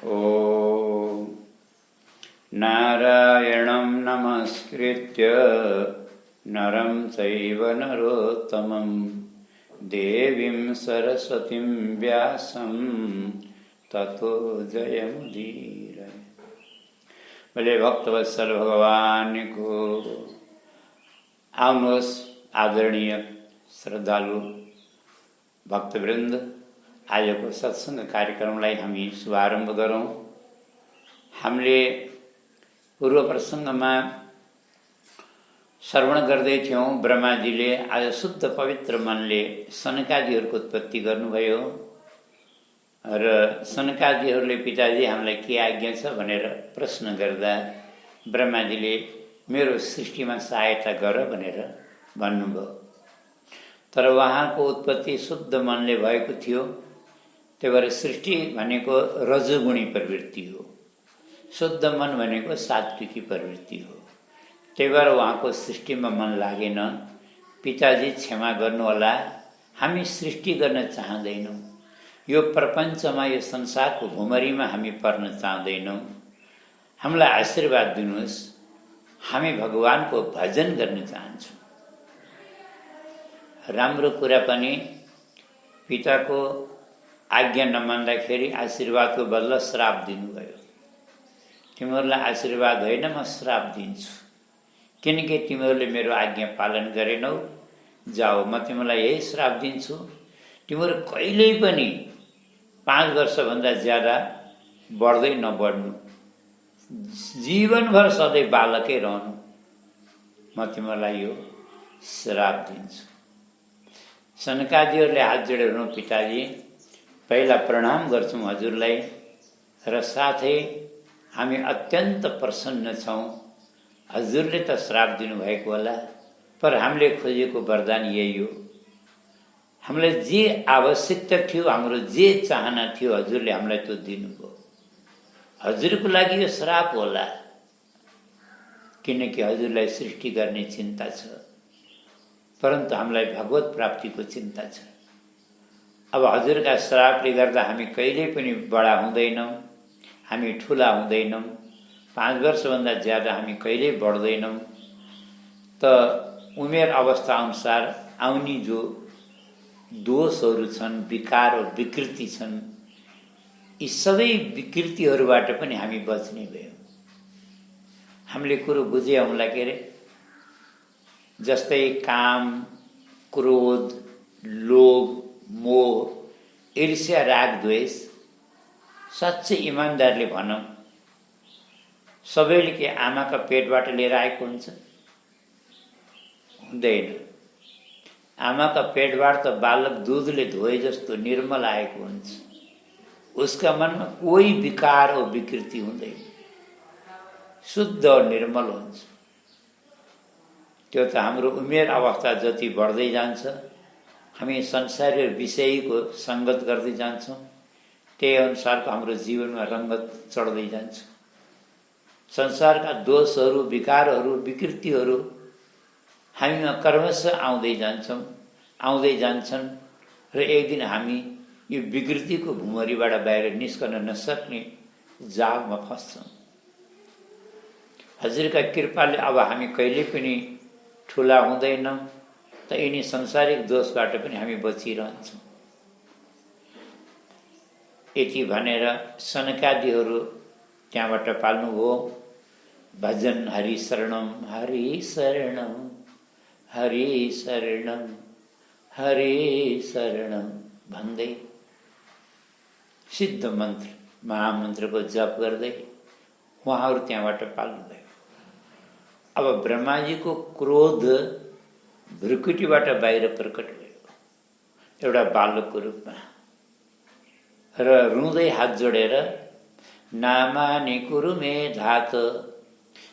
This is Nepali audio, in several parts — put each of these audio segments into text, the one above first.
ॐ नारायणं नमस्कृत्य नरं चैव नरोत्तमं देवीं सरस्वतीं व्यासं ततो जयमुदीरये। बोले भक्तवत्सल भगवान को। आउनुहोस् आदरणीय श्रद्धालु भक्तवृन्द, आजको सत्संग कार्यक्रमलाई हामी शुभारम्भ गरौँ। हामीले पूर्व प्रसङ्गमा श्रवण गर्दै थियौँ। ब्रह्माजीले आज शुद्ध पवित्र मनले सनकादिहरूको उत्पत्ति गर्नुभयो र सनकादिहरूले पिताजी हामीलाई के आज्ञा छ भनेर प्रश्न गर्दा ब्रह्माजीले मेरो सृष्टिमा सहायता गर भनेर भन्नुभयो। तर उहाँको उत्पत्ति शुद्ध मनले भएको थियो। त्यही भएर सृष्टि भनेको रजोगुणी प्रवृत्ति हो, शुद्ध मन भनेको सात्विकी प्रवृत्ति हो। त्यही भएर उहाँको सृष्टिमा मन लागेन। पिताजी क्षमा गर्नुहोला, हामी सृष्टि गर्न चाहँदैनौँ। यो प्रपञ्चमा, यो संसारको भुमरीमा हामी पर्न चाहँदैनौँ। हामीलाई आशीर्वाद दिनुहोस्, हामी भगवानको भजन गर्न चाहन्छौँ। राम्रो कुरा पनि पिताको आज्ञा नमान्दाखेरि आशीर्वादको बदला श्राप दिनुभयो। तिमीहरूलाई आशीर्वाद होइन, म श्राप दिन्छु, किनकि तिमीहरूले मेरो आज्ञा पालन गरेनौ। जाऊ, म तिमीलाई यही श्राप दिन्छु, तिमीहरू कहिल्यै पनि 5 वर्षभन्दा ज्यादा बढ्दै नबढ्नु, जीवनभर सधैँ बालकै रहनु, म तिमीहरूलाई यो श्राप दिन्छु। सनकादिहरूले हात जोडेर भन्नु, पिताजी पहिला प्रणाम गर्छौँ हजुरलाई, र साथै हामी अत्यन्त प्रसन्न छौँ। हजुरले त श्राप दिनुभएको होला, पर हामीले खोजेको वरदान यही हो। हामीलाई जे आवश्यकता थियो, हाम्रो जे चाहना थियो, हजुरले हामीलाई त्यो दिनुभयो। हजुरको लागि यो श्राप होला, किनकि हजुरलाई सृष्टि गर्ने चिन्ता छ, परन्तु हामीलाई भगवत प्राप्तिको चिन्ता छ। अब हजुरका श्रापले गर्दा हामी कहिल्यै पनि बडा हुँदैनौँ, हामी ठुला हुँदैनौँ, 5 वर्षभन्दा ज्यादा हामी कहिल्यै बढ्दैनौँ। त उमेर अवस्था अनुसार आउने जो दोषहरू छन्, विकार र विकृति छन्, यी सबै विकृतिहरूबाट पनि हामी बच्ने भयौँ। हामीले कुरो बुझे औँला के अरे, जस्तै काम, क्रोध, लोभ, मोह, ईर्ष्या, राग, द्वेष, साँच्चै इमान्दारले भनौँ, सबैले के आमाका पेटबाट लिएर आएको हुन्छ? हुँदैन। आमाका पेटबाट त बालक दुधले धोए जस्तो निर्मल आएको हुन्छ। उसका मनमा कोही विकार और विकृति हुँदैन, शुद्ध और निर्मल हुन्छ। त्यो त हाम्रो उमेर अवस्था जति बढ्दै जान्छ, हामी संसारी विषयको सङ्गत गर्दै जान्छौँ, त्यही अनुसारको हाम्रो जीवनमा रङ्गत चढ्दै जान्छ। संसारका दोषहरू, विकारहरू, विकृतिहरू हामीमा क्रमशः आउँदै जान्छन् र एक दिन हामी यो विकृतिको भुमरीबाट बाहिर निस्कन नसक्ने जालमा फस्छौँ। हजुरका कृपाले अब हामी कहिले पनि ठुला हुँदैनौँ, त यिनी संसारिक दोषबाट पनि हामी बचिरहन्छौँ। यति भनेर सनकादिहरू त्यहाँबाट पाल्नुभयो। भजन हरि शरणम हरि शरणम हरि शरणम हरि शरणम भन्दै सिद्ध मन्त्र, महामन्त्रको जप गर्दै उहाँहरू त्यहाँबाट पाल्नुभयो। अब ब्रह्माजीको क्रोध भ्रुकुटीबाट बाहिर प्रकट भयो एउटा बालकको रूपमा, र रुँदै हात जोडेर नामानि कुरु मे धात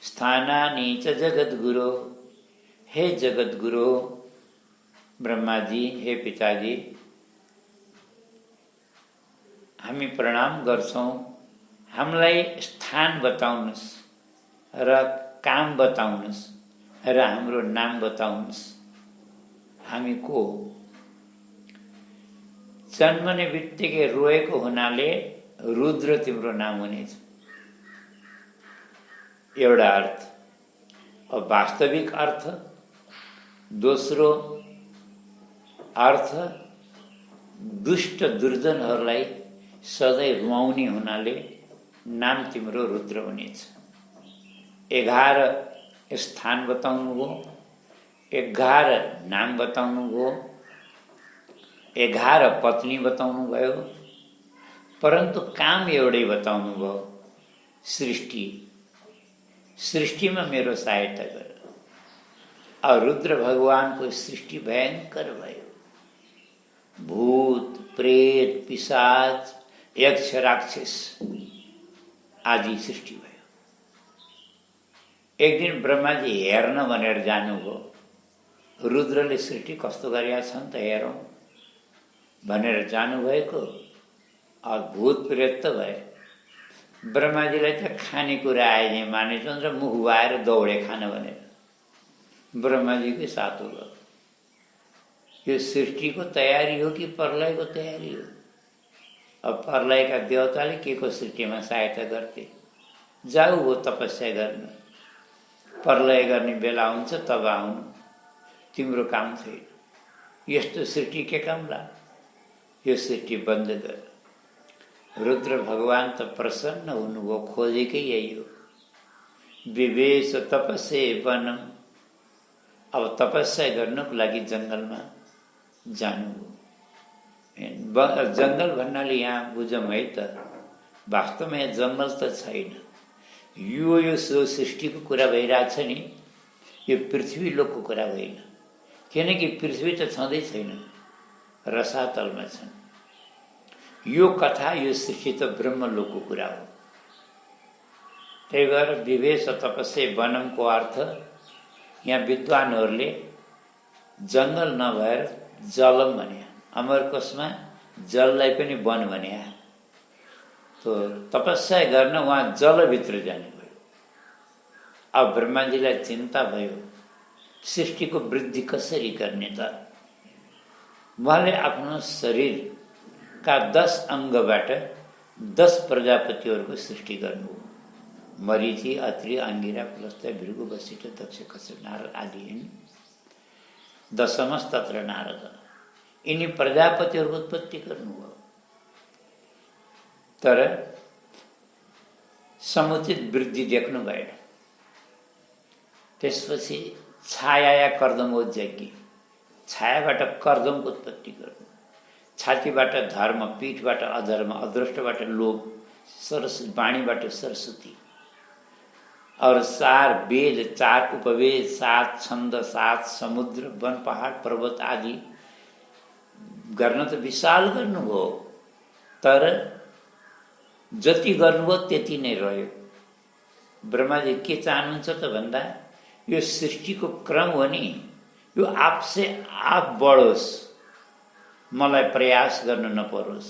स्थानानि च जगद्गुरो। हे जगद्गुरो, ब्रह्माजी, हे पिताजी, हामी प्रणाम गर्छौँ। हामीलाई स्थान बताउनुहोस् र काम बताउनुहोस् र हाम्रो नाम बताउनुहोस्, हामी को हो? जन्मने बित्तिकै रोएको हुनाले रुद्र तिम्रो नाम हुनेछ। एउटा अर्थ। अब वास्तविक अर्थ, दोस्रो अर्थ, दुष्ट दुर्जनहरूलाई सधैँ रुवाउने हुनाले नाम तिम्रो रुद्र हुनेछ। 11 स्थान बताउनु भयो, 11 नाम बताउनु भयो, 11 पत्नी बताउनु भयो, परन्तु काम एउटै बताउनु भयो, सृष्टि। सृष्टिमा मेरो सहायता गर। अब रुद्र भगवानको सृष्टि भयङ्कर भयो। भूत प्रेत पिशाच यक्ष राक्षस आदि सृष्टि भयो। एक दिन ब्रह्माजी हेर्न भनेर जानुभयो। रुद्रले सृष्टि कस्तो गरेका छन् त हेरौँ भनेर जानुभएको। अब भूत प्रेत त भए। ब्रह्माजीलाई त खानेकुरा आए मानेछन् र मुख बाएर दौडे खान भनेर। ब्रह्माजीकै साथ हो। यो सृष्टिको तयारी हो कि प्रलयको तयारी हो? अब प्रलयका देवताले के को सृष्टिमा सहायता गर्थे? जाऊ हो तपस्या गर्न, प्रलय गर्ने बेला हुन्छ तब आउनु, तिम्रो काम छैन। यस्तो सृष्टि के कामला? यो सृष्टि बन्द गर। रुद्र भगवान त प्रसन्न हुनुभयो, खोजेकै यही हो। विवेश तपसे वनम। अब तपस्या गर्नको लागि जङ्गलमा जानुभयो। जङ्गल भन्नाले यहाँ बुझौँ है त, वास्तवमा यहाँ जङ्गल त छैन। यो सृष्टिको कुरा भइरहेछ नि, यो पृथ्वी लोकको कुरा होइन। किनकि पृथ्वी त छँदै छैन, रसातलमा छन्। यो कथा यो सृष्टि त ब्रह्मलोकको कुरा हो। त्यही भएर विवेश तपस्या वनमको अर्थ यहाँ विद्वानहरूले जङ्गल नभएर जलम भने। अमरकोशमा जललाई पनि वन भने। तो तपस्या गर्न उहाँ जलभित्र जानुभयो। अब ब्रह्माजीलाई चिन्ता भयो, सृष्टिको वृद्धि कसरी गर्ने त? उहाँले आफ्नो शरीरका 10 अङ्गबाट 10 प्रजापतिहरूको सृष्टि गर्नुभयो। मरीचि, अत्रि, अंगिरा, पुलस्त्य, भृगु, वशिष्ठ, दक्ष, कश्यप, नारद आदि यिनी 10 तत्र नारद। यिनी प्रजापतिहरूको उत्पत्ति गर्नुभयो। तर समुचित वृद्धि देख्नु भएन। त्यसपछि छाया या कर्दमोज यज्ञ, छायाबाट कर्दमको उत्पत्ति गर्नु, छातीबाट धर्म, पीठबाट अधर्म, अदृष्टबाट लोभ, वाणीबाट सरस्वती, और 4 वेद, 4 उपवेद, 7 छन्द, 7 समुद्र, वन, पहाड, पर्वत आदि गर्न त विशाल गर्नुभयो। तर जति गर्नुभयो त्यति नै रह्यो। ब्रह्माजी के चाहनुहुन्छ त भन्दा, यो सृष्टिको क्रम हो नि, यो आपसे आप बढोस्, मलाई प्रयास गर्न नपरोस्।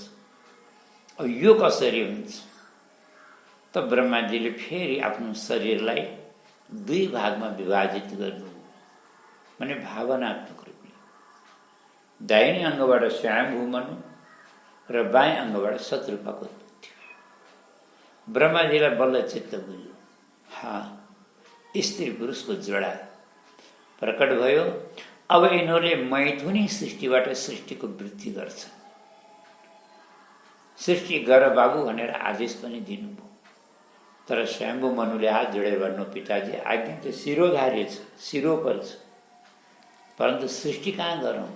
अब यो कसरी हुन्छ त? ब्रह्माजीले फेरि आफ्नो शरीरलाई 2 भागमा विभाजित गर्नु, माने भावनात्मक रूपले। दाहिने अङ्गबाट स्वयम्भू मनु र बायाँ अङ्गबाट शत्रुपाको उत्पत्ति भयो। ब्रह्माजीलाई बल्ल चित्त बुझ्यो, स्त्री पुरुषको जोडा प्रकट भयो। अब यिनीहरूले मैथुनी सृष्टिबाट सृष्टिको वृद्धि गर्छ। सृष्टि गर बाबु भनेर आदेश पनि दिनुभयो। तर स्वयम्भू मनुले हात जोडेर भन्नु, पिताजी आज्ञा त शिरोधार्य छ, शिरो पर्छ, परन्तु सृष्टि कहाँ गरौँ?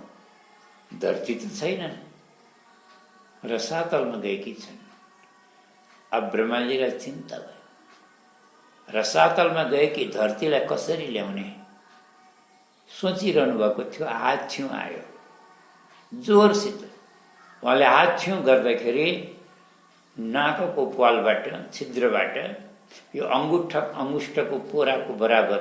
धरती त छैनन्, रसातलमा गएकी छन्। अब ब्रह्माजीलाई चिन्ता भयो, रसातलमा गएकी धरतीलाई कसरी ल्याउने सोचिरहनु भएको थियो। हात छेउ आयो जोरसित। उहाँले हात छेउ गर्दाखेरि नाकको प्वालबाट, छिद्रबाट यो अंगुष्ठको पोराको बराबर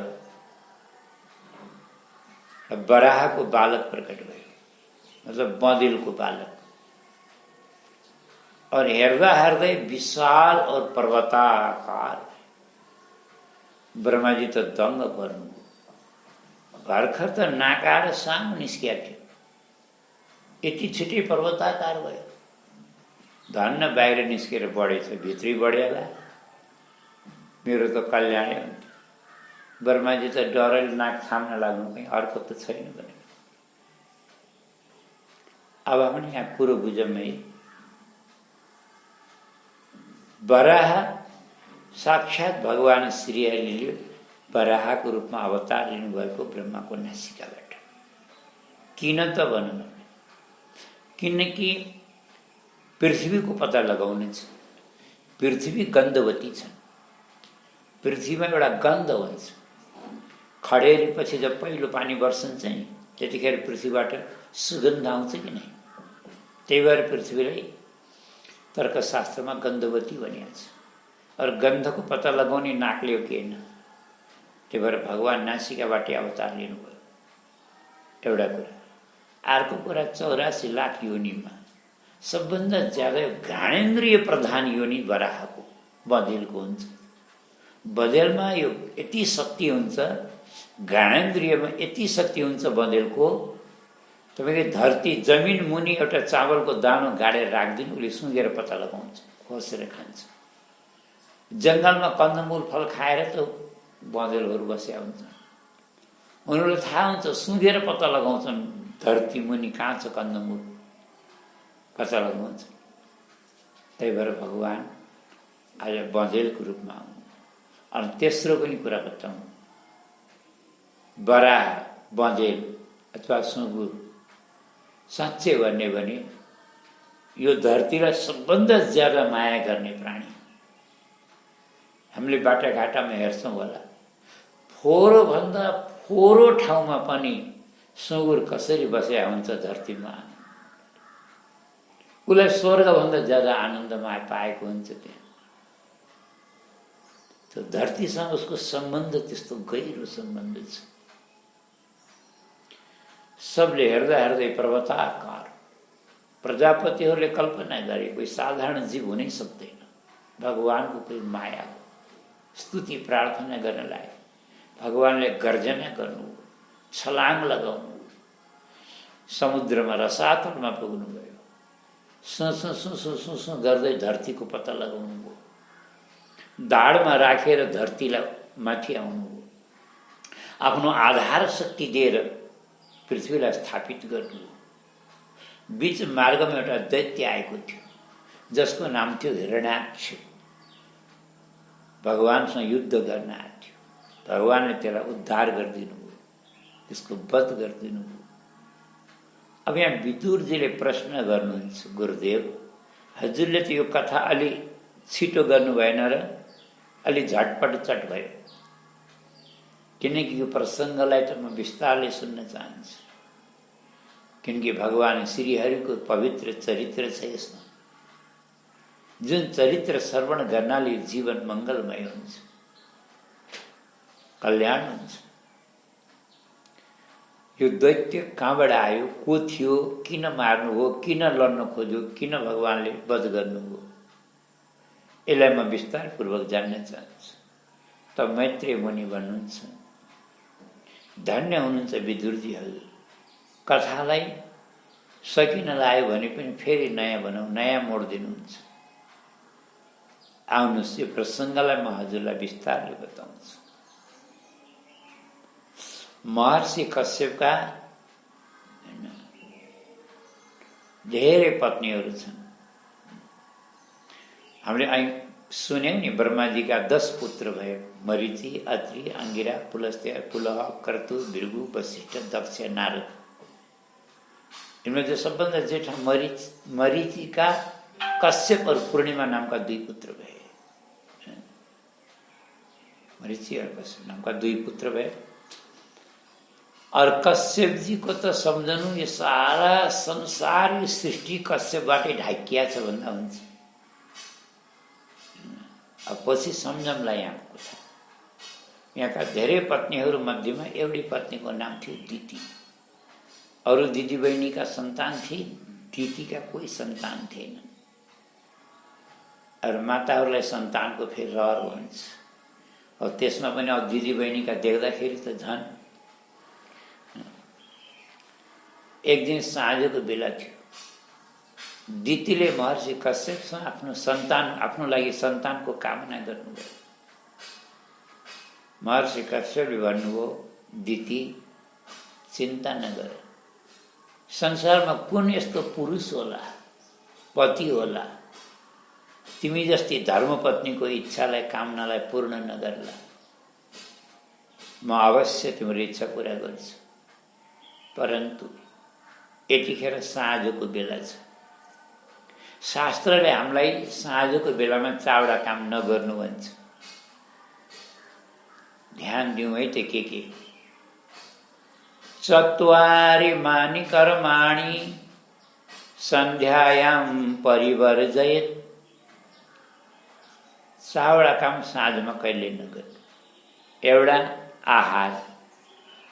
बराहको बालक प्रकट भयो, मतलब बँदेलको बालक। और हेर्दा हेर्दै विशाल और पर्वताकार। ब्रह्माजी त दङ्ग पर्नु। भर्खर त नाकाएर सानो निस्किया थियो, यति छिटै पर्वताकार भयो। धन्न बाहिर निस्केर बढेछ, भित्री बढेला मेरो त कल्याणै हुन्थ्यो। ब्रह्माजी त डरले नाक थाम्न लाग्नु, कहीँ अर्को त छैन भने। अब पनि यहाँ कुरो बुझौँ है। वराह साक्षात भगवान श्रीहरिले वराहको रूपमा अवतार लिनुभएको ब्रह्माको नासिकाबाट। किन त भनौँ, किनकि पृथ्वीको पत्ता लगाउने छ। पृथ्वी गन्धवती छ। पृथ्वीमा एउटा गन्ध हुन्छ। खडेरीपछि जब पहिलो पानी बर्सन्छ नि, त्यतिखेर पृथ्वीबाट सुगन्ध आउँछ कि नै। त्यही भएर पृथ्वीलाई तर्कशास्त्रमा गन्धवती भनिएको छ। अरू गन्धको पत्ता लगाउने नाकले हो कि होइन। त्यही भएर भगवान् नासिकाबाटै अवतार लिनुभयो, एउटा कुरा। अर्को कुरा, 84 लाख योनिमा सबभन्दा ज्यादा घाणेन्द्रिय प्रधान योनि वराहको, बँदेलको हुन्छ। बँदेलमा यो यति शक्ति हुन्छ, घाणेन्द्रियमा यति शक्ति हुन्छ बँदेलको, तपाईँको धरती जमिन मुनि एउटा चावलको दानो गाडेर राखिदिनु, उसले सुँघेर पत्ता लगाउँछ, खोसेर खान्छ। जङ्गलमा कन्दमूल फल खाएर त बँदेलहरू बसेका हुन्छन्। उनीहरूलाई थाहा हुन्छ, सुँघेर पत्ता लगाउँछन् धरती मुनि कहाँ छ कन्दमूल, पत्ता लगाउँछ। त्यही भएर भगवान् आज बँदेलको रूपमा आउनु। अनि तेस्रो पनि कुरा बताउँ, बराह, बँदेल अथवा सुँगुर साँच्चै भन्ने भने यो धरतीलाई सबभन्दा ज्यादा माया गर्ने प्राणी। हामीले बाटाघाटामा हेर्छौँ होला, फोहोरभन्दा फोहोरो ठाउँमा पनि सुँगुर कसरी बसेका हुन्छ धरतीमा। उसलाई स्वर्गभन्दा ज्यादा आनन्दमा पाएको हुन्छ त्यहाँ। त्यो धरतीसँग उसको सम्बन्ध त्यस्तो गहिरो सम्बन्ध छ। सबले हेर्दा हेर्दै पर्वताकार। प्रजापतिहरूले कल्पना गरे कोही साधारण जीव हुनै सक्दैन। भगवानको कोही माया हो। स्तुति प्रार्थना गर्न लागे। भगवानले गर्जना गर्नु, छलाङ लगाउनु, समुद्रमा रसातलमा पुग्नुभयो, सु गर्दै धरतीको पत्ता लगाउनु भयो, दाडमा राखेर धरतीलाई माथि आउनुभयो, आफ्नो आधार शक्ति दिएर पृथ्वीलाई स्थापित गर्नु। बीच मार्गमा एउटा दैत्य आएको थियो जसको नाम थियो हिरण्याक्ष। भगवानसँग युद्ध गर्न आएको थियो। भगवानले त्यसलाई उद्धार गरिदिनु भयो, त्यसको वध गरिदिनु भयो। अब यहाँ विदुरजीले प्रश्न गर्नुहुन्छ, गुरुदेव हजुरले त यो कथा अलि छिटो गर्नु भएन र, अलि झटपट चट भयो, किनकि यो प्रसङ्गलाई त म विस्तारले सुन्न चाहन्छु। किनकि भगवान श्रीहरिको पवित्र चरित्र छ यसमा, जुन चरित्र श्रवण गर्नाले जीवन मङ्गलमय हुन्छ, कल्याण हुन्छ। यो दैत्य कहाँबाट आयो, को थियो, किन मार्नु हो, किन लड्न खोज्यो, किन भगवानले वध गर्नुभयो, यसलाई म विस्तारपूर्वक जान्न चाहन्छु। त मैत्रेय मुनि भन्नुहुन्छ, धन्य हुनुहुन्छ विदुरजी हजुर। कथालाई सकिन लाग्यो भने पनि फेरि नयाँ बनाऊ, नयाँ मोड दिनुहुन्छ। आउनुहोस्, यो प्रसङ्गलाई म हजुरलाई विस्तारले बताउँछु। महर्षि कश्यपका धेरै पत्नीहरू छन्। हामीले अहिले सुन्यौँ नि, ब्रह्माजीका 10 पुत्र भए, मरीचि, अत्रि, अंगिरा, पुलस्त्य, पुलह, क्रतु, भृगु, वशिष्ठ, दक्ष, नारद। इनमें जो सबभन्दा जेठा मरीचिका कश्यप और पूर्णिमा नामका 2 पुत्र भए। मरीचि और कश्यप नामका 2 पुत्र भए। और कश्यप जी को तो सम्झनु, यो सारा संसार सृष्टि कश्यपबाटै ढाकिया छ भन्दा हुन्छ। अब पछि सम्झौँला यहाँको कुरा। यहाँका धेरै पत्नीहरू मध्येमा एउटी पत्नीको नाम थियो दिति। अरू दिदी बहिनीका सन्तान थिए, दितिका कोही सन्तान थिएन। अरू माताहरूलाई सन्तानको फेरि रहर हुन्छ। अब त्यसमा पनि अब दिदी बहिनीका देख्दाखेरि त झन्। एक दिन साँझको बेला थियो, दितिले महर्षि कश्यपसँग आफ्नो लागि सन्तानको कामना गर्नुभयो। महर्षि कश्यपले भन्नुभयो, दिति चिन्ता नगर, संसारमा कुन यस्तो पुरुष होला, पति होला, तिमी जस्ती धर्मपत्नीको इच्छालाई कामनालाई पूर्ण नगर्ला। म अवश्य तिम्रो इच्छा पूरा गर्छु, परन्तु यतिखेर साँझको बेला छ। शास्त्रले हामीलाई साँझको बेलामा चावडा काम नगर्नु भन्छ। ध्यान दिउँ है त के चत्वारि मानि कर्माणि सन्ध्यायाम परिवर्जयेत्। चावडा काम साँझमा कहिले नगर्नु। एउटा आहार,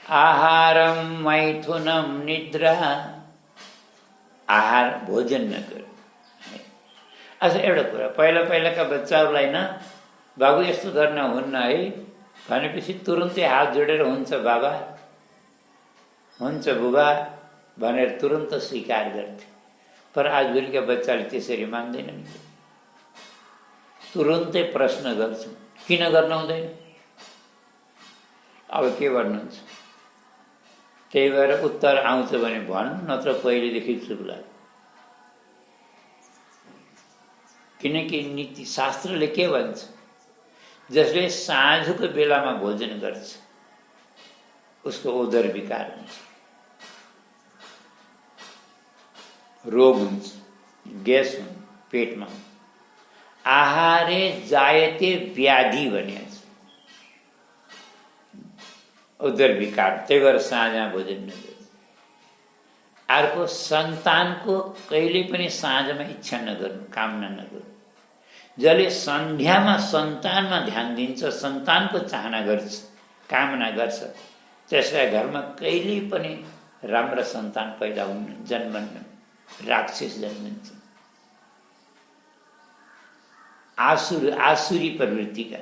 आहारम मैथुनम निद्रा, आहार भोजन नगर्नु। अच्छा एउटा कुरा, पहिलाका बच्चाहरूलाई न बाबु यस्तो गर्न हुन्न है भनेपछि तुरुन्तै हात जोडेर हुन्छ बाबा, हुन्छ बुबा भनेर तुरन्त स्वीकार गर्थे। पर आजभोलिका बच्चाले त्यसरी मान्दैनन्। तुरन्तै प्रश्न गर्छन्, किन गर्न हुँदैन? अब के भन्नुहुन्छ? त्यही भएर उत्तर आउँछ भने भन्नु, नत्र पहिलेदेखि चुप लाग्यो। किनकि नीति शास्त्रले के भन्छ? जसले साँझको बेलामा भोजन गर्छ उसको उदर विकार हुन्छ, रोग हुन्छ, ग्यास हुन्छ पेटमा। आहारे जायते व्याधि भनिएको छ, उदर विकार। त्यही भएर साँझमा भोजन नगर्नु। अर्को, सन्तानको कहिले पनि साँझमा इच्छा नगर्नु, कामना नगर्नु। जसले सन्ध्यामा सन्तानमा ध्यान दिन्छ, सन्तानको चाहना गर्छ, कामना गर्छ, त्यसलाई घरमा कहिले पनि राम्रा सन्तान पैदा हुन्न, जन्मन्न, राक्षस जन्मन्छ। आसुरी प्रवृत्तिका,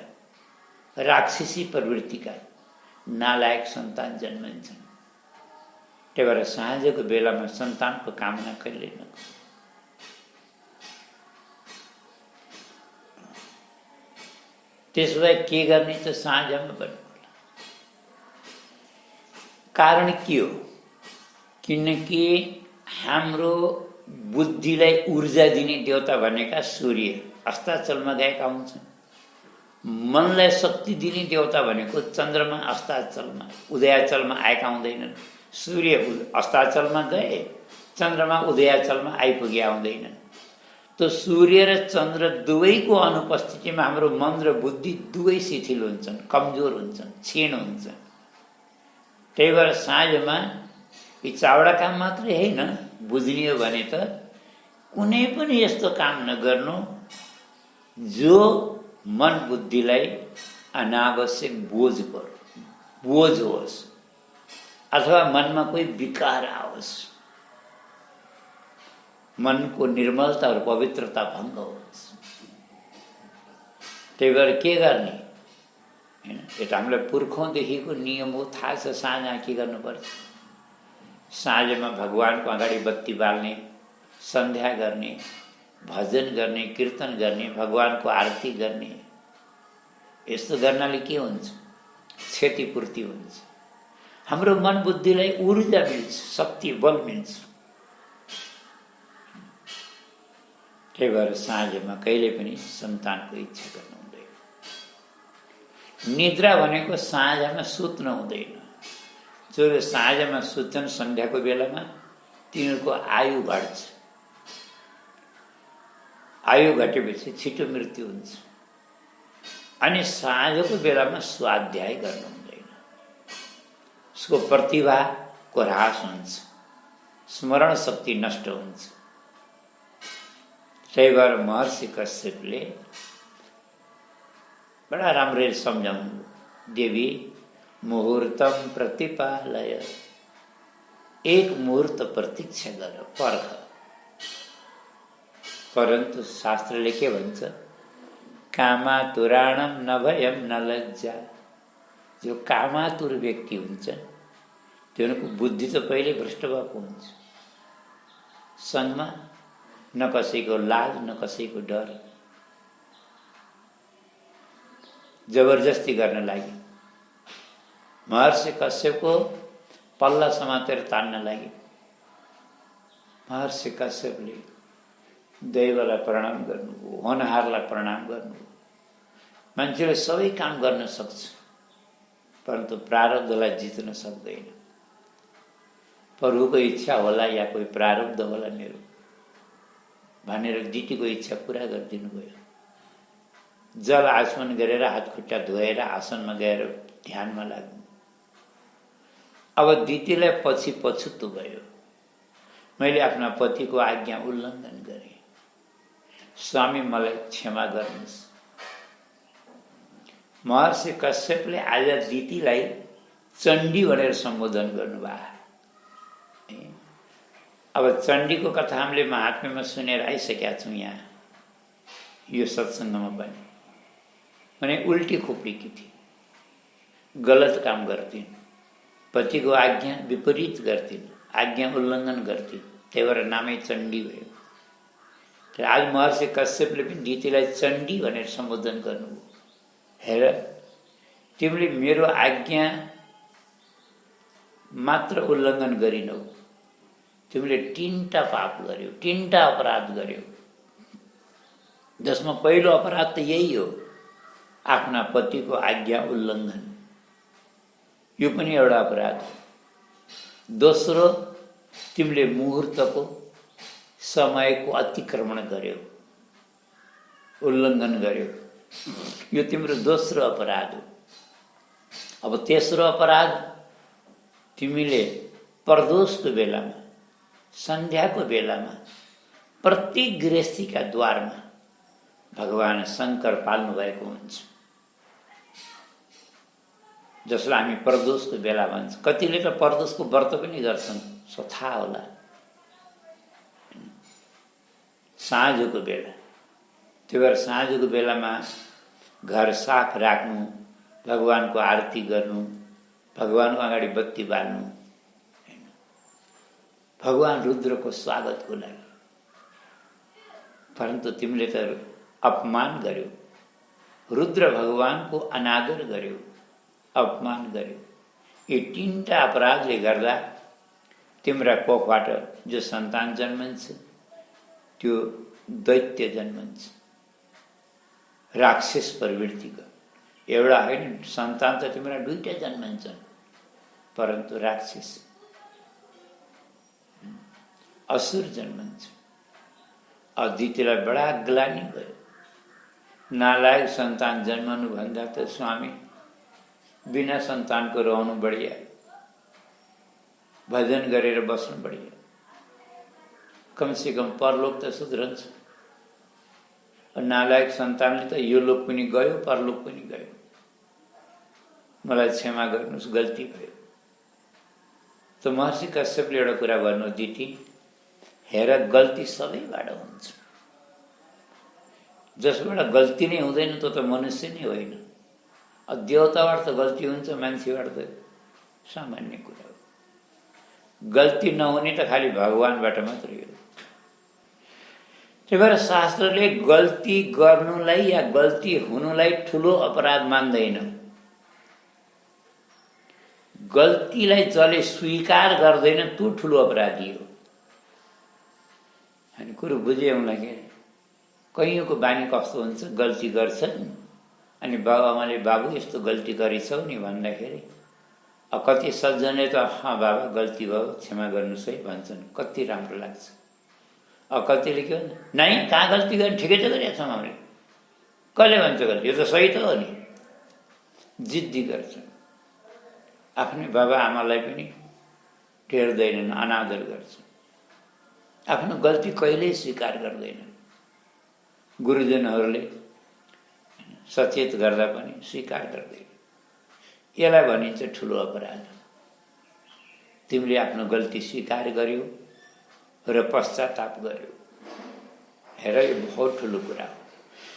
राक्षसी प्रवृत्तिका नालायक सन्तान जन्मन्छन्। त्यही भएर साँझको बेलामा सन्तानको कामना कहिले नगर्नु। त्यसो भए के गर्ने त साँझमा भन्नु होला। कारण के हो? किनकि हाम्रो बुद्धिलाई ऊर्जा दिने देवता भनेका सूर्य अस्ताचलमा गएका हुन्छन्। मनलाई शक्ति दिने देवता भनेको चन्द्रमा अस्ताचलमा उदयाचलमा आएका हुँदैनन्। सूर्य अस्ताचलमा गए, चन्द्रमा उदयाचलमा आइपुगे आउँदैनन्। तो सूर्य र चन्द्र दुवैको अनुपस्थितिमा हाम्रो मन र बुद्धि दुवै शिथिल हुन्छन्, कमजोर हुन्छन्, क्षीण हुन्छन्। त्यही भएर साँझमा यी चावडा काम मात्रै होइन, बुझ्ने हो भने त कुनै पनि यस्तो काम नगर्नु जो मन बुद्धिलाई अनावश्यक बोझ होस् अथवा मनमा कोही विकार आओस्, मनको निर्मलता और पवित्रता भङ्ग होस्। त्यही भएर के गर्ने हैन? यो त हामीलाई पुर्खौँदेखिको नियम हो, थाहा छ। साँझमा के गर्नुपर्छ? साँझमा भगवानको अगाडि बत्ती बाल्ने, सन्ध्या गर्ने, भजन गर्ने, कीर्तन गर्ने, भगवानको आरती गर्ने। यस्तो गर्नाले के हुन्छ? क्षतिपूर्ति हुन्छ। हाम्रो मन बुद्धिलाई ऊर्जा मिल्छ, शक्ति बल मिल्छ। त्यही भएर साँझमा कहिले पनि सन्तानको इच्छा गर्नु हुँदैन। निद्रा भनेको साँझमा सुत्नु हुँदैन। जो साँझमा सुत्छन् सन्ध्याको बेलामा तिनीहरूको आयु घट्छ। आयु घटेपछि छिटो मृत्यु हुन्छ। अनि साँझको बेलामा स्वाध्याय गर्नु हुँदैन। उसको प्रतिभाको ह्रास हुन्छ, स्मरण शक्ति नष्ट हुन्छ। त्यही भएर महर्षि कश्यपले बडा राम्ररी सम्झाउनु, देवी मुहूर्तम प्रतिपालय, एक मुहूर्त प्रतीक्षा गर, पर्ख। परन्तु शास्त्रले के भन्छ? कामातुराणम न भयम न लज्जा। जो कामातुर व्यक्ति हुन्छ तिनीहरूको बुद्धि त पहिले भ्रष्ट भएको हुन्छ। सनमा न कसैको लाज न कसैको डर। जबरजस्ती गर्न लागि महर्षि कश्यपको पल्ला समातेर तान्न लागि महर्षि कश्यपले दैवलाई प्रणाम गर्नुभयो, होनहारलाई प्रणाम गर्नुभयो। मान्छेले सबै काम गर्न सक्छ, परन्तु प्रारब्धलाई जित्न सक्दैन। प्रभुको इच्छा होला या कोही प्रारब्ध होला मेरो भनेर दिटीको इच्छा पुरा गरिदिनु भयो। जल आचमन गरेर हात खुट्टा धोएर आसनमा गएर ध्यानमा लाग्नु। अब दितीलाई पछि पछुतो भयो, मैले आफ्ना पतिको आज्ञा उल्लङ्घन गरेँ, स्वामी मलाई क्षमा गर्नुहोस्। महर्षि कश्यपले आज दितीलाई चण्डी भनेर सम्बोधन गर्नुभयो। अब चण्डीको कथा हामीले महात्म्यमा सुनेर आइसकेका छौँ। यहाँ यो सत्सङ्गमा पनि भने उल्टी खोपडीकी थिए, गलत काम गर्थिन्, पतिको आज्ञा विपरीत गर्थिन्, आज्ञा उल्लङ्घन गर्थिन्, त्यही भएर नामै चण्डी भयो। र आज महर्षि कश्यपले पनि दितीलाई चण्डी भनेर सम्बोधन गर्नुभयो। हेर, तिमीले मेरो आज्ञा मात्र उल्लङ्घन गरिनौ, तिमीले 3टा पाप गर्यौ, 3टा अपराध गर्यौ, जसमा पहिलो अपराध त यही हो, आफ्ना पतिको आज्ञा उल्लङ्घन। यो पनि एउटा अपराध हो। दोस्रो, तिमीले मुहुर्तको समयको अतिक्रमण गर्यौ, उल्लङ्घन गर्यौ, यो तिम्रो दोस्रो अपराध हो। अब तेस्रो अपराध, तिमीले प्रदोषको बेलामा, सन्ध्याको बेलामा प्रत्येक गृहस्थीका द्वारमा भगवान शङ्कर पाल्नु भएको हुन्छ, जसलाई हामी प्रदोषको बेला भन्छ। कतिले त प्रदोषको व्रत पनि गर्छन्, सो थाहा होला। साँझको बेला, त्यो भएर साँझको बेलामा घर साफ राख्नु, भगवानको आरती गर्नु, भगवानको अगाडि बत्ती बाल्नु, भगवान रुद्रको स्वागतको लागि। परन्तु तिमीले त अपमान गर्यौ, रुद्र भगवानको अनादर गर्यौ, अपमान गर्यौ। यी 3टा अपराधले गर्दा तिम्रा कोखबाट जो सन्तान जन्मन्छ त्यो दैत्य जन्मन्छ, राक्षस प्रवृत्तिको। एउटा होइन, सन्तान त तिम्रा 2टा जन्मन्छन्, परन्तु राक्षस असुर जन्मन्छ। अदितिलाई बडा ग्लानि भयो, नालायक सन्तान जन्मनु भन्दा त स्वामी बिना सन्तानको रहनु बढिया, भजन गरेर बस्नु बढिया, कमसेकम परलोक त सुध्रन्छ। नालायक सन्तानले त यो लोक पनि गयो, परलोक पनि गयो, मलाई क्षमा गर्नुहोस्, गल्ती भयो। त महर्षि कश्यपले एउटा कुरा भन्नु, दिती हेर, गल्ती सबैबाट हुन्छ, जसबाट गल्ती नै हुँदैन त्यो त मनुष्य नै होइन। देवताबाट त गल्ती हुन्छ, मान्छेबाट त सामान्य कुरा हो। गल्ती नहुने त खालि भगवानबाट मात्रै हो। त्यही भएर शास्त्रले गल्ती गर्नुलाई या गल्ती हुनुलाई ठुलो अपराध मान्दैन। गल्तीलाई जसले स्वीकार गर्दैन त्यो ठुलो अपराधी हो। अनि कुरो बुझ्यौँला के, कैयौँको बानी कस्तो हुन्छ, गल्ती गर्छन् अनि बाबुआमाले बाबु यस्तो गल्ती गरेछौ नि भन्दाखेरि कति सज्जनले त हाँ बाबा गल्ती भयो, क्षमा गर्नुहोस् है भन्छन्, कति राम्रो लाग्छ। कतिले के भन्छ, नाइ कहाँ गल्ती गर्ने, ठिकै त गरेका छौँ हामीले, कसले भन्छ गल्ती, यो त सही त हो नि, जिद्दी गर्छन्। आफ्नै बाबा आमालाई पनि टेर्दैनन्, अनादर गर्छन्, आफ्नो गल्ती कहिल्यै स्वीकार गर्दैनन्। गुरुजनहरूले सचेत गर्दा पनि स्वीकार गर्दैन। यसलाई भनिन्छ ठुलो अपराध। तिमीले आफ्नो गल्ती स्वीकार गर्यौ र पश्चाताप गर्यौ। हेर, यो बहुत ठुलो कुरा हो।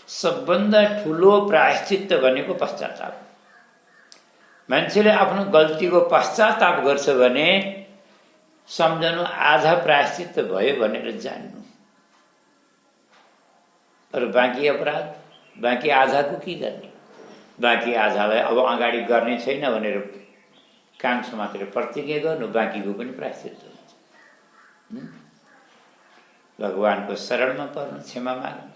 सबभन्दा ठुलो प्रायश्चित्त भनेको पश्चाताप। मान्छेले आफ्नो गल्तीको पश्चाताप गर्छ भने सम्झनु आधा प्रायश्चित्त भयो भनेर जान्नु। र बाँकी अपराध, बाँकी आधाको के गर्ने? बाँकी आधालाई अब अगाडि गर्ने छैन भनेर कान समातेर प्रतिज्ञा गर्नु, बाँकीको पनि प्रायश्चित हुन्छ। भगवानको शरणमा पर्नु, क्षमा माग्नु।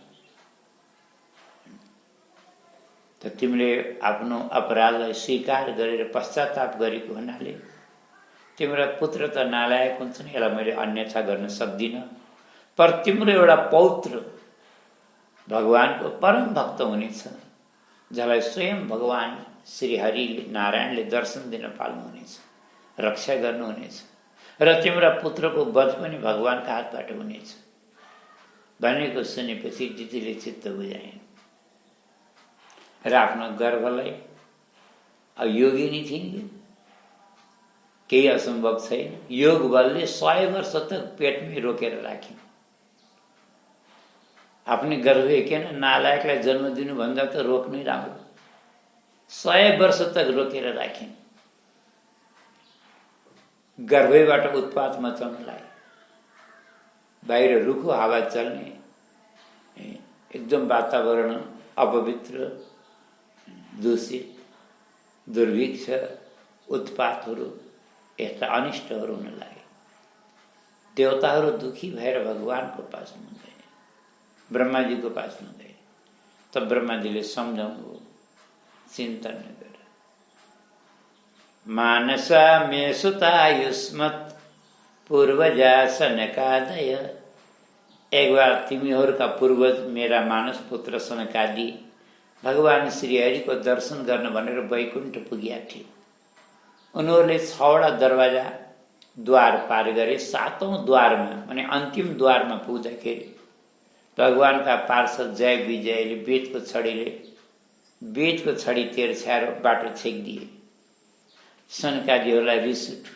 त तिमीले आफ्नो अपराधलाई स्वीकार गरेर पश्चाताप गरेको हुनाले तिम्रो पुत्र त नालायक हुन्छन्, यसलाई मैले अन्यथा गर्न सक्दिनँ। पर तिम्रो एउटा पौत्र भगवानको परम भक्त हुनेछ, जसलाई स्वयं भगवान श्री हरि नारायणले दर्शन दिन पाल्नुहुनेछ, रक्षा गर्नुहुनेछ, र तिम्रा पुत्रको वध पनि भगवानका हातबाट हुनेछ भनेको सुनेपछि दिदीले चित्त बुझाइन् र आफ्नो गर्भलाई, योगिनी थिइन्, केही असम्भव छैन, योग बलले 100 वर्ष तक पेटमै रोकेर राखिन्। आफ्नै गर्भ किन नालायकलाई जन्म दिनुभन्दा त रोक्नै राम्रो। 100 वर्ष तक रोकेर राखिन्, गर्भैबाट उत्पात मचाउनलाई। बाहिर रुखो हावा चल्ने, एकदम वातावरण अपवित्र, दूषित, दुर्भिक्ष, उत्पातहरू, यस्ता अनिष्टहरू हुन लागे। देवताहरू दुखी भएर भगवानको पास हुँदै, ब्रह्माजीको पास हुँदै। तब ब्रह्माजीले सम्झाउनु, चिन्तन नगर। मानसा मे सुतायुष्मत पूर्वजा सनकादय। एक बार तिमीहरूका पूर्वज मेरा मानस पुत्र सनकादि भगवान श्रीहरिको दर्शन गर्न भनेर वैकुण्ठ पुगेका थिए। उनीहरूले 6वटा दरवाजा द्वार पार गरे। 7औं द्वारमा माने अन्तिम द्वारमा पुग्दाखेरि भगवानका पार्षद जय विजयले बेतको छडी तेर्छ्याएर बाटो छेकिदिए। सनकादिहरूलाई रिस उठ्यो,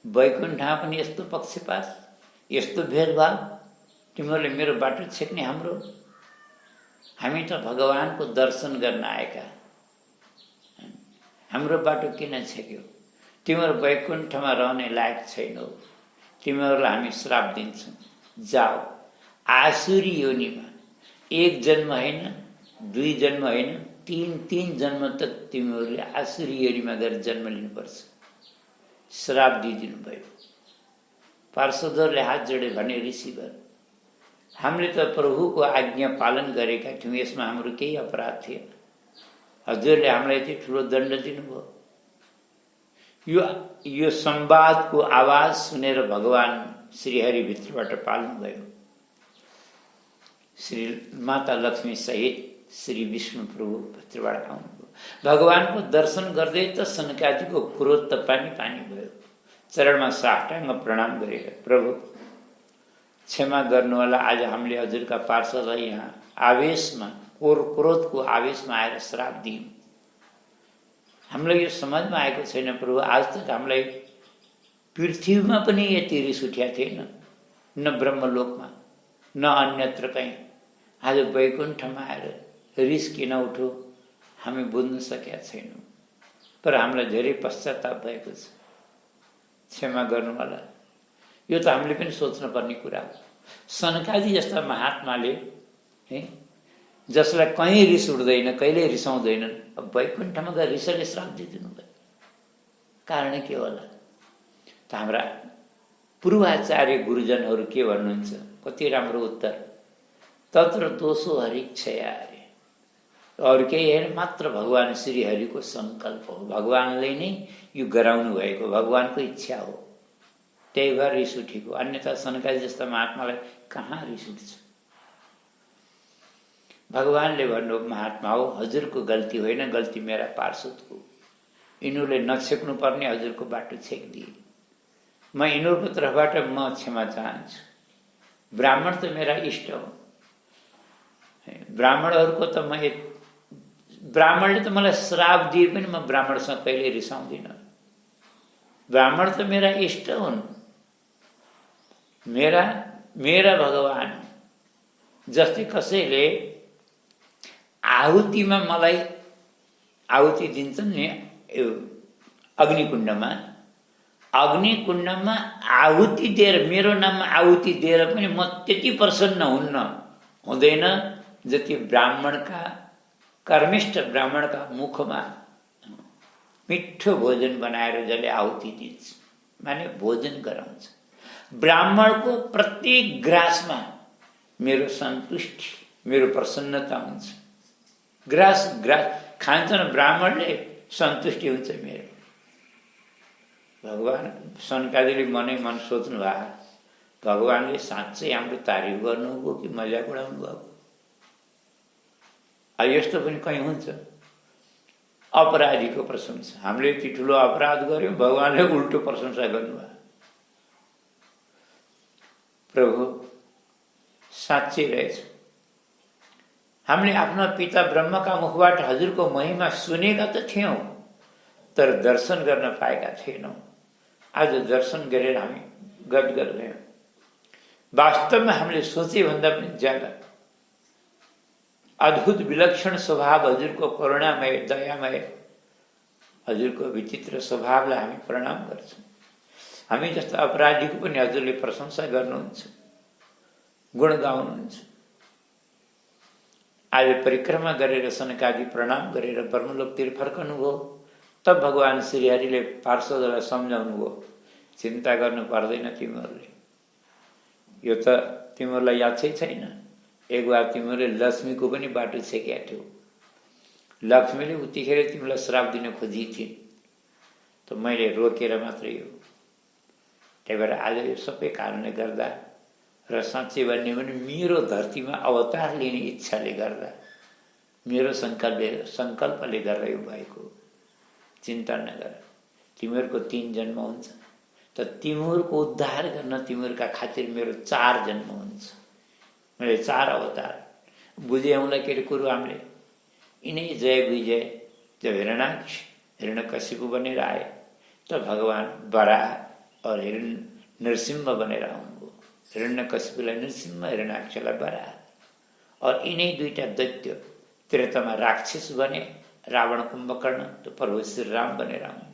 वैकुण्ठमा पनि यस्तो पक्षपात, यस्तो भेदभाव, तिमीहरूले मेरो बाटो छेक्ने? हामी त भगवानको दर्शन गर्न आएका, हाम्रो बाटो किन छेक्यो? तिमीहरू वैकुण्ठमा रहने लायक छैनौ, तिमीहरूलाई हामी श्राप दिन्छौँ, जाऊ आसुरी योनिमा 1 जन्म होइन, 2 जन्म होइन, 3 जन्म तक तिमीहरूले आसुरी योनिमा गएर जन्म लिनुपर्छ। श्राप दिइदिनु भयो। पार्षदहरूले हात जोडे भने, ऋषिवर हामीले त प्रभुको आज्ञा पालन गरेका थियौँ, यसमा हाम्रो केही अपराध थिएन, हजुरले हामीलाई यति ठुलो दण्ड दिनुभयो। यो संवादको आवाज सुनेर भगवान श्रीहरि भित्रबाट पाल्नुभयो। श्री माता लक्ष्मी सहित श्री विष्णु प्रभु भित्रबाट आउनुभयो। भगवानको दर्शन गर्दै त सनकादिको क्रोध त पानी भयो। चरणमा साष्टाङ्ग प्रणाम गरेर, प्रभु क्षमा गर्नुहोला, आज हामीले हजुरका पार्षदलाई यहाँ आवेशमा, क्रोधको आवेशमा आएर श्राप दियौँ। हामीलाई यो समझमा आएको छैन प्रभु। आज तक हामीलाई पृथ्वीमा पनि यति रिस उठ्या थिएन, न ब्रह्मलोकमा, न अन्यत्र कहीँ। आज वैकुण्ठमा आएर रिस किन उठो हामी बुझ्न सकेका छैनौँ, पर हामीलाई धेरै पश्चाताप भएको छ, क्षमा गर्नुहोला। यो त हामीले पनि सोच्नुपर्ने कुरा हो। सनकादि जस्ता महात्माले जसलाई कहीँ रिस उठ्दैन, कहिले रिसाउँदैनन्, अब वैकुण्ठमा गएर रिसले श्राप दिइदिनु भयो। कारण के होला? त हाम्रा पूर्वाचार्य गुरुजनहरू के भन्नुहुन्छ? कति राम्रो उत्तर। तत्र दोषो हरिक्षया अरे, अरू केही होइन, मात्र भगवान श्रीहरिको सङ्कल्प हो। भगवानले नै यो गराउनु भएको, भगवानको इच्छा हो, त्यही भएर रिस उठेको। अन्यथा सनकादि जस्ता महात्मालाई कहाँ रिस उठ्छ? भगवानले भन्नु, महात्मा हो, हजुरको गल्ती होइन, गल्ती मेरा पार्षदको। यिनीहरूले नछेक्नु पर्ने हजुरको बाटो छेकिदिए। म यिनीहरूको तर्फबाट म क्षमा चाहन्छु। ब्राह्मण त मेरा इष्ट हो, ब्राह्मणहरूको त ब्राह्मणले त मलाई श्राप दिए पनि म ब्राह्मणसँग कहिले रिसाउँदिनँ। ब्राह्मण त मेरा इष्ट हुन्, मेरा भगवान। जस्तै कसैले आहुतिमा मलाई आहुति दिन्छन् नि, अग्निकुण्डमा आहुति दिएर, मेरो नाममा आहुति दिएर पनि म त्यति प्रसन्न हुँदैन जति ब्राह्मणका कर्मिष्ठ ब्राह्मणका मुखमा मिठो भोजन बनाएर जसले आहुति दिन्छ, माने भोजन गराउँछ, ब्राह्मणको प्रत्येक ग्रासमा मेरो सन्तुष्टि, मेरो प्रसन्नता हुन्छ। ग्रास खान्छन् ब्राह्मणले, सन्तुष्टि हुन्छ मेरो। भगवान सनकादिले मनै मन सोच्नु भयो, भगवानले साँच्चै हाम्रो तारिफ गर्नुभयो कि मजाक उडाउनु भएको? यस्तो पनि कहीँ हुन्छ। अपराधीको प्रशंसा, हामीले यति ठुलो अपराध गर्यौँ, भगवानले उल्टो प्रशंसा गर्नुभयो। प्रभु साँच्चै रहेछ, हामीले आफ्ना पिता ब्रह्मका मुखबाट हजुरको महिमा सुनेका त थियौँ, तर दर्शन गर्न पाएका थिएनौँ। आज दर्शन गरेर हामी गदगद भयौँ। वास्तवमा हामीले सोचे भन्दा पनि ज्यादा अद्भुत विलक्षण स्वभाव हजुरको, करुणामय दयामय हजुरको विचित्र स्वभावलाई हामी प्रणाम गर्छौँ। हामी जस्ता अपराधीको पनि हजुरले प्रशंसा गर्नुहुन्छ, गुण गाउनुहुन्छ। आज परिक्रमा गरेर सनकादि प्रणाम गरेर ब्रह्मलोकतिर फर्कनुभयो। तब भगवान श्रीहरिले पार्षदलाई सम्झाउनु भयो, चिन्ता गर्नु पर्दैन तिमीहरूले, यो त तिमीहरूलाई याद छैन, एक बार तिमीहरूले लक्ष्मीको पनि बाटो छेकेका थियौ। लक्ष्मीले उतिखेर तिमीलाई श्राप दिन खोजी थिए, त मैले रोकेर मात्रै हो। त्यही भएर आज यो सबै कारणले गर्दा र साँच्चै भन्ने भने मेरो धरतीमा अवतार लिने इच्छाले गर्दा, मेरो सङ्कल्पले गर्दा यो भएको। चिन्ता नगर, तिमीहरूको 3 जन्म हुन्छ, त तिमीहरूको उद्धार गर्न तिमीहरूका खातिर मेरो 4 जन्म हुन्छ। मैले 4 अवतार बुझे औँला के अरे कुरो हामीले। यिनै जय विजय जब हिरण्यकशिपु बनेर आए, तो भगवान वराह और नरसिंह बनेर आउनुभयो। हिरण्यकशिपुलाई नरसिंह, हिरण्याक्षलाई वराह। और यिनै दुईटा दैत्य त्रेतामा राक्षस बने, रावण कुम्भकर्ण, तो प्रभु श्री राम बनेर आउनु।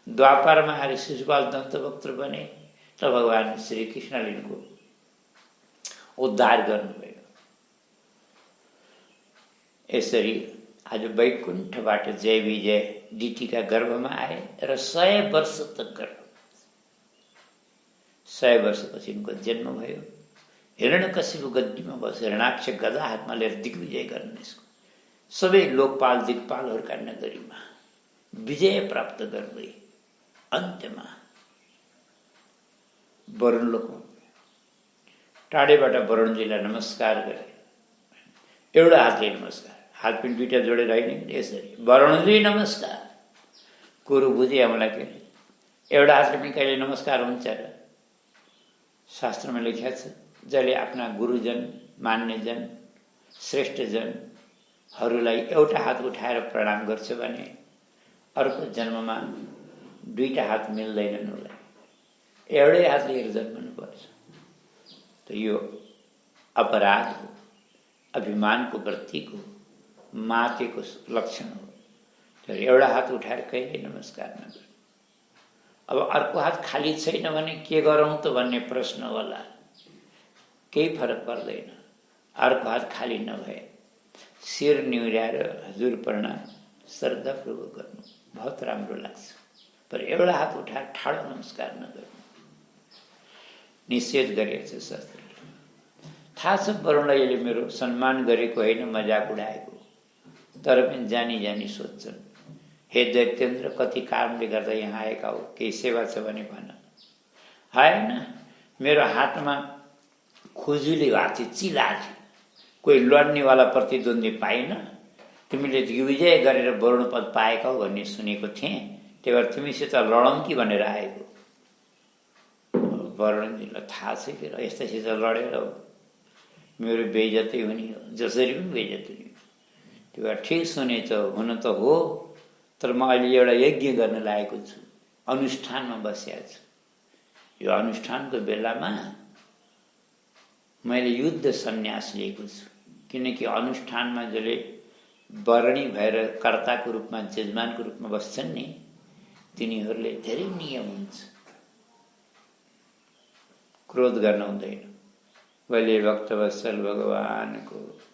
द्वापरमा आएर शिशुपाल दन्तवक्त्र बने, तो भगवान श्री कृष्णले यिनको उद्धार गर्नुभयो। यसरी आज वैकुण्ठबाट जय विजय दितिका गर्भमा आए र 100 वर्ष तक गर्भ, 100 वर्षपछि यिनको जन्म भयो। हिरण्यकशिपु गद्दीमा बसेर हिरण्याक्ष गदा हातमा लिएर दिग्विजय गर्ने, सबै लोकपाल दिक्पालहरूका नगरीमा विजय प्राप्त गर्दै अन्त्यमा वरुणलोकमा टाढेबाट वरुणजीलाई नमस्कार गरे। एउटा हातले नमस्कार, हात पनि 2टा जोडेर होइन, यसरी वरुणजी नमस्कार। कुरो बुझे हामीलाई के एउटा हातले पनि कहिले नमस्कार हुन्छ र? शास्त्रमा लेखिएको छ, जसले आफ्ना गुरुजन, मान्यजन, श्रेष्ठजनहरूलाई एउटा हात उठाएर प्रणाम गर्छ भने अर्को जन्ममा 2टा हात मिल्दैनन् उसलाई, एउटै हातले हेरेर जन्मनुपर्छ। तो यो अपराध हो, अभिमानको प्रतीक हो, मातेको लक्षण हो। तर एउटा हात उठाएर कहिले नमस्कार नगर्नु। अब अर्को हात खाली छैन भने के गरौँ त भन्ने प्रश्न होला, केही फरक पर्दैन। अर्को हात खाली नभए शिर निहुर्याएर हजुर प्रणाम श्रद्धापूर्वक गर्नु बहुत राम्रो लाग्छ। पर एउटा हात उठाएर ठाडो नमस्कार नगर्नु निषेध गरिएको छ शास्त्रले। थाहा छ वरुणलाई यसले मेरो सम्मान गरेको होइन, मजाक उडाएको, तर पनि जानी जानी सोध्छन्, हे दैत्येन्द्र कति कारणले गर्दा यहाँ आएका हो, केही सेवा छ भने भन। होइन, मेरो हातमा खुजुली भएको थियो, चिला थियो, कोही लड्नेवाला प्रतिद्वन्दी पाइन, तिमीले दिग्विजय गरेर वरुण पद पाएका हो भन्ने सुनेको थिएँ, त्यही भएर तिमीसित लडौँ कि भनेर आएको। वरुणजीलाई थाहा छ कि यस्तासित लडेर मेरो बेइज्जती हुने हो, जसरी पनि बेइज्जती हुने। त्यो भएर ठिक सुनेछ, हुन त हो, तर म अहिले एउटा यज्ञ गर्न लागेको छु, अनुष्ठानमा बसेको छु। यो अनुष्ठानको बेलामा मैले युद्ध सन्यास लिएको छु, किनकि अनुष्ठानमा जसले वर्णी भएर कर्ताको रूपमा, जजमानको रूपमा बस्छन् नि, तिनीहरूले धेरै नियम हुन्छ। क्रोध गर्न हुँदैन, बोले भक्तवत्सल भगवानको।